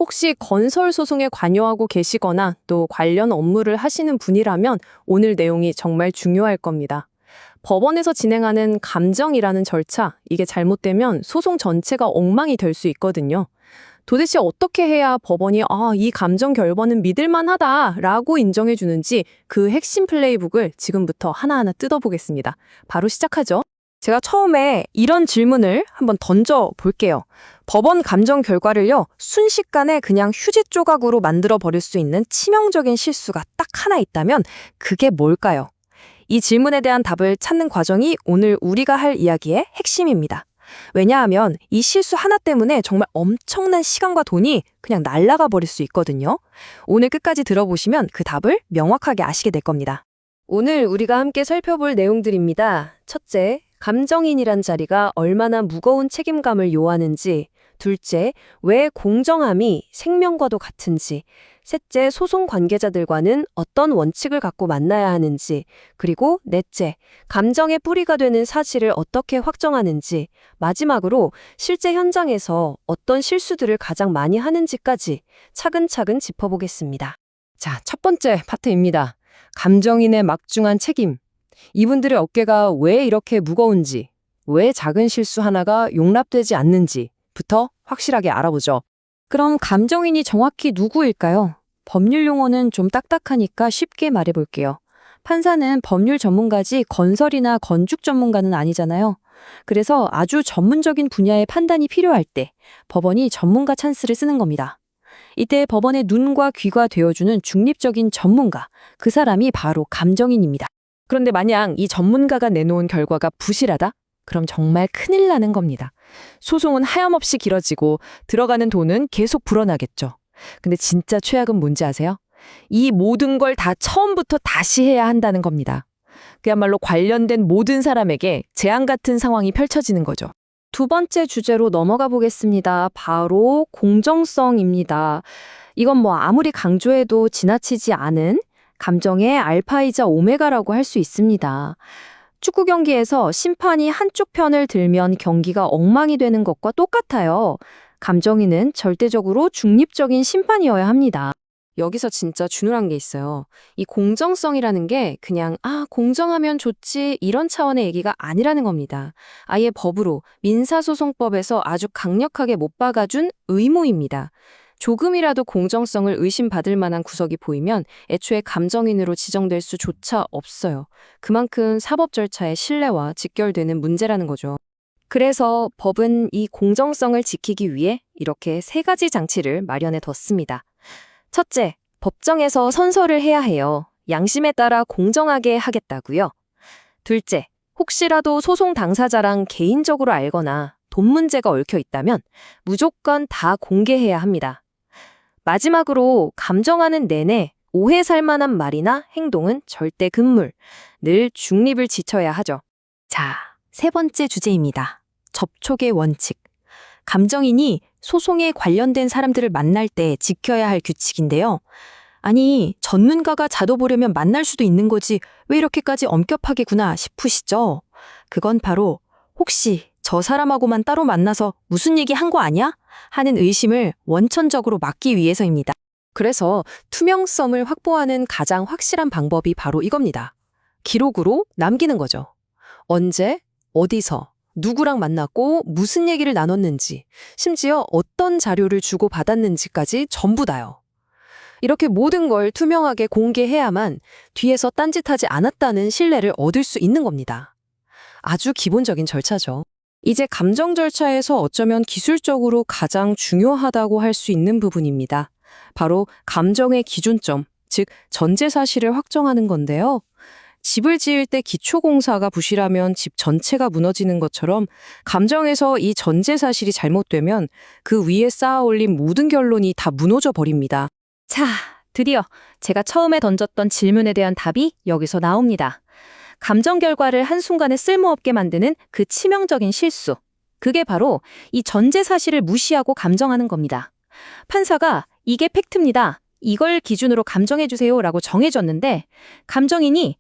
혹시 건설 소송에 관여하고 계시거나 또 관련 업무를 하시는 분이라면 오늘 내용이 정말 중요할 겁니다. 법원에서 진행하는 감정이라는 절차, 이게 잘못되면 소송 전체가 엉망이 될 수 있거든요. 도대체 어떻게 해야 법원이 이 감정 결번은 믿을만하다라고 인정해주는지 그 핵심 플레이북을 지금부터 하나하나 뜯어보겠습니다. 바로 시작하죠. 제가 처음에 이런 질문을 한번 던져볼게요. 법원 감정 결과를요, 순식간에 그냥 휴지 조각으로 만들어 버릴 수 있는 치명적인 실수가 딱 하나 있다면 그게 뭘까요? 이 질문에 대한 답을 찾는 과정이 오늘 우리가 할 이야기의 핵심입니다. 왜냐하면 이 실수 하나 때문에 정말 엄청난 시간과 돈이 그냥 날아가 버릴 수 있거든요. 오늘 끝까지 들어보시면 그 답을 명확하게 아시게 될 겁니다. 오늘 우리가 함께 살펴볼 내용들입니다. 첫째, 감정인이란 자리가 얼마나 무거운 책임감을 요하는지. 둘째, 왜 공정함이 생명과도 같은지. 셋째, 소송 관계자들과는 어떤 원칙을 갖고 만나야 하는지. 그리고 넷째, 감정의 뿌리가 되는 사실을 어떻게 확정하는지. 마지막으로 실제 현장에서 어떤 실수들을 가장 많이 하는지까지 차근차근 짚어보겠습니다. 자, 첫 번째 파트입니다. 감정인의 막중한 책임. 이분들의 어깨가 왜 이렇게 무거운지, 왜 작은 실수 하나가 용납되지 않는지부터 확실하게 알아보죠. 그럼 감정인이 정확히 누구일까요? 법률 용어는 좀 딱딱하니까 쉽게 말해볼게요. 판사는 법률 전문가지 건설이나 건축 전문가는 아니잖아요. 그래서 아주 전문적인 분야의 판단이 필요할 때 법원이 전문가 찬스를 쓰는 겁니다. 이때 법원의 눈과 귀가 되어주는 중립적인 전문가, 그 사람이 바로 감정인입니다. 그런데 만약 이 전문가가 내놓은 결과가 부실하다? 그럼 정말 큰일 나는 겁니다. 소송은 하염없이 길어지고 들어가는 돈은 계속 불어나겠죠. 근데 진짜 최악은 뭔지 아세요? 이 모든 걸 다 처음부터 다시 해야 한다는 겁니다. 그야말로 관련된 모든 사람에게 재앙 같은 상황이 펼쳐지는 거죠. 두 번째 주제로 넘어가 보겠습니다. 바로 공정성입니다. 이건 아무리 강조해도 지나치지 않은 감정의 알파이자 오메가라고 할 수 있습니다. 축구 경기에서 심판이 한쪽 편을 들면 경기가 엉망이 되는 것과 똑같아요. 감정인은 절대적으로 중립적인 심판이어야 합니다. 여기서 진짜 중요한 게 있어요. 이 공정성이라는 게 그냥 공정하면 좋지 이런 차원의 얘기가 아니라는 겁니다. 아예 법으로 민사소송법에서 아주 강력하게 못 박아준 의무입니다. 조금이라도 공정성을 의심받을 만한 구석이 보이면 애초에 감정인으로 지정될 수조차 없어요. 그만큼 사법 절차의 신뢰와 직결되는 문제라는 거죠. 그래서 법은 이 공정성을 지키기 위해 이렇게 세 가지 장치를 마련해 뒀습니다. 첫째, 법정에서 선서를 해야 해요. 양심에 따라 공정하게 하겠다고요. 둘째, 혹시라도 소송 당사자랑 개인적으로 알거나 돈 문제가 얽혀 있다면 무조건 다 공개해야 합니다. 마지막으로 감정하는 내내 오해 살 만한 말이나 행동은 절대 금물, 늘 중립을 지켜야 하죠. 자, 세 번째 주제입니다. 접촉의 원칙. 감정인이 소송에 관련된 사람들을 만날 때 지켜야 할 규칙인데요. 아니, 전문가가 자도 보려면 만날 수도 있는 거지 왜 이렇게까지 엄격하게구나 싶으시죠? 그건 바로 혹시 저 사람하고만 따로 만나서 무슨 얘기 한 거 아니야? 하는 의심을 원천적으로 막기 위해서입니다. 그래서 투명성을 확보하는 가장 확실한 방법이 바로 이겁니다. 기록으로 남기는 거죠. 언제, 어디서, 누구랑 만났고 무슨 얘기를 나눴는지, 심지어 어떤 자료를 주고받았는지까지 전부 다요. 이렇게 모든 걸 투명하게 공개해야만 뒤에서 딴짓하지 않았다는 신뢰를 얻을 수 있는 겁니다. 아주 기본적인 절차죠. 이제 감정 절차에서 어쩌면 기술적으로 가장 중요하다고 할 수 있는 부분입니다. 바로 감정의 기준점, 즉 전제 사실을 확정하는 건데요. 집을 지을 때 기초공사가 부실하면 집 전체가 무너지는 것처럼 감정에서 이 전제 사실이 잘못되면 그 위에 쌓아올린 모든 결론이 다 무너져 버립니다. 자, 드디어 제가 처음에 던졌던 질문에 대한 답이 여기서 나옵니다. 감정 결과를 한순간에 쓸모없게 만드는 그 치명적인 실수. 그게 바로 이 전제 사실을 무시하고 감정하는 겁니다. 판사가 이게 팩트입니다. 이걸 기준으로 감정해주세요라고 정해줬는데 감정인이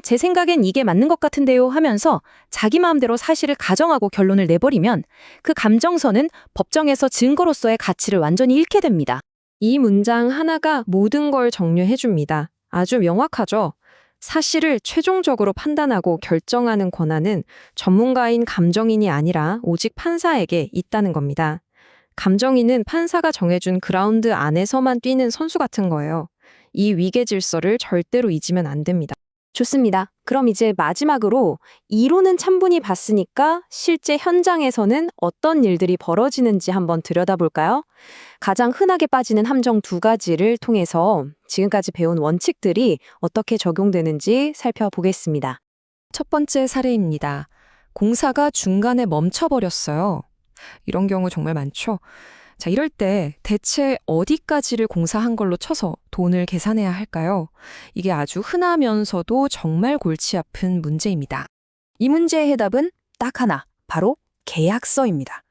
제 생각엔 이게 맞는 것 같은데요 하면서 자기 마음대로 사실을 가정하고 결론을 내버리면 그 감정선은 법정에서 증거로서의 가치를 완전히 잃게 됩니다. 이 문장 하나가 모든 걸 정리해줍니다. 아주 명확하죠? 사실을 최종적으로 판단하고 결정하는 권한은 전문가인 감정인이 아니라 오직 판사에게 있다는 겁니다. 감정인은 판사가 정해준 그라운드 안에서만 뛰는 선수 같은 거예요. 이 위계 질서를 절대로 잊으면 안 됩니다. 좋습니다. 그럼 이제 마지막으로 이론은 찬분히 봤으니까 실제 현장에서는 어떤 일들이 벌어지는지 한번 들여다볼까요? 가장 흔하게 빠지는 함정 2가지를 통해서 지금까지 배운 원칙들이 어떻게 적용되는지 살펴보겠습니다. 첫 번째 사례입니다. 공사가 중간에 멈춰버렸어요. 이런 경우 정말 많죠? 자, 이럴 때 대체 어디까지를 공사한 걸로 쳐서 돈을 계산해야 할까요? 이게 아주 흔하면서도 정말 골치 아픈 문제입니다. 이 문제의 해답은 딱 하나, 바로 계약서입니다.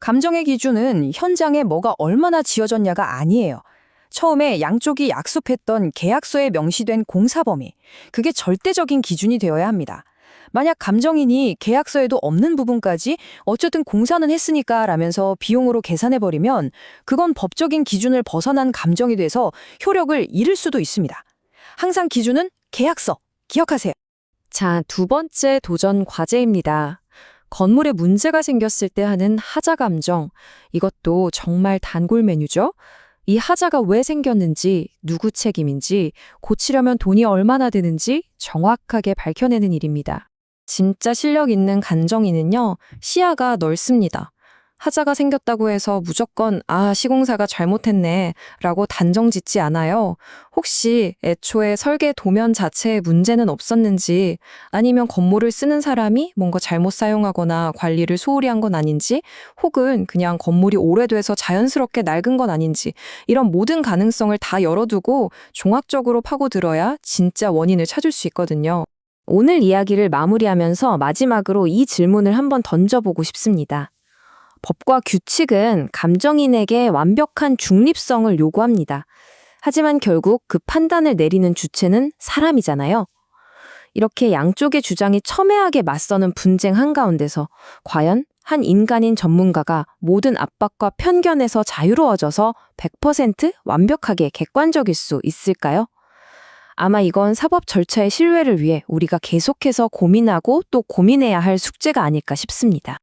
감정의 기준은 현장에 뭐가 얼마나 지어졌냐가 아니에요. 처음에 양쪽이 약속했던 계약서에 명시된 공사 범위, 그게 절대적인 기준이 되어야 합니다. 만약 감정인이 계약서에도 없는 부분까지 어쨌든 공사는 했으니까 라면서 비용으로 계산해버리면 그건 법적인 기준을 벗어난 감정이 돼서 효력을 잃을 수도 있습니다. 항상 기준은 계약서, 기억하세요. 자, 두 번째 도전 과제입니다. 건물에 문제가 생겼을 때 하는 하자 감정. 이것도 정말 단골 메뉴죠? 이 하자가 왜 생겼는지, 누구 책임인지, 고치려면 돈이 얼마나 드는지 정확하게 밝혀내는 일입니다. 진짜 실력 있는 감정인은요, 시야가 넓습니다. 하자가 생겼다고 해서 무조건 시공사가 잘못했네 라고 단정 짓지 않아요. 혹시 애초에 설계 도면 자체에 문제는 없었는지, 아니면 건물을 쓰는 사람이 뭔가 잘못 사용하거나 관리를 소홀히 한 건 아닌지, 혹은 그냥 건물이 오래돼서 자연스럽게 낡은 건 아닌지, 이런 모든 가능성을 다 열어두고 종합적으로 파고들어야 진짜 원인을 찾을 수 있거든요. 오늘 이야기를 마무리하면서 마지막으로 이 질문을 한번 던져보고 싶습니다. 법과 규칙은 감정인에게 완벽한 중립성을 요구합니다. 하지만 결국 그 판단을 내리는 주체는 사람이잖아요. 이렇게 양쪽의 주장이 첨예하게 맞서는 분쟁 한가운데서 과연 한 인간인 전문가가 모든 압박과 편견에서 자유로워져서 100% 완벽하게 객관적일 수 있을까요? 아마 이건 사법 절차의 신뢰를 위해 우리가 계속해서 고민하고 또 고민해야 할 숙제가 아닐까 싶습니다.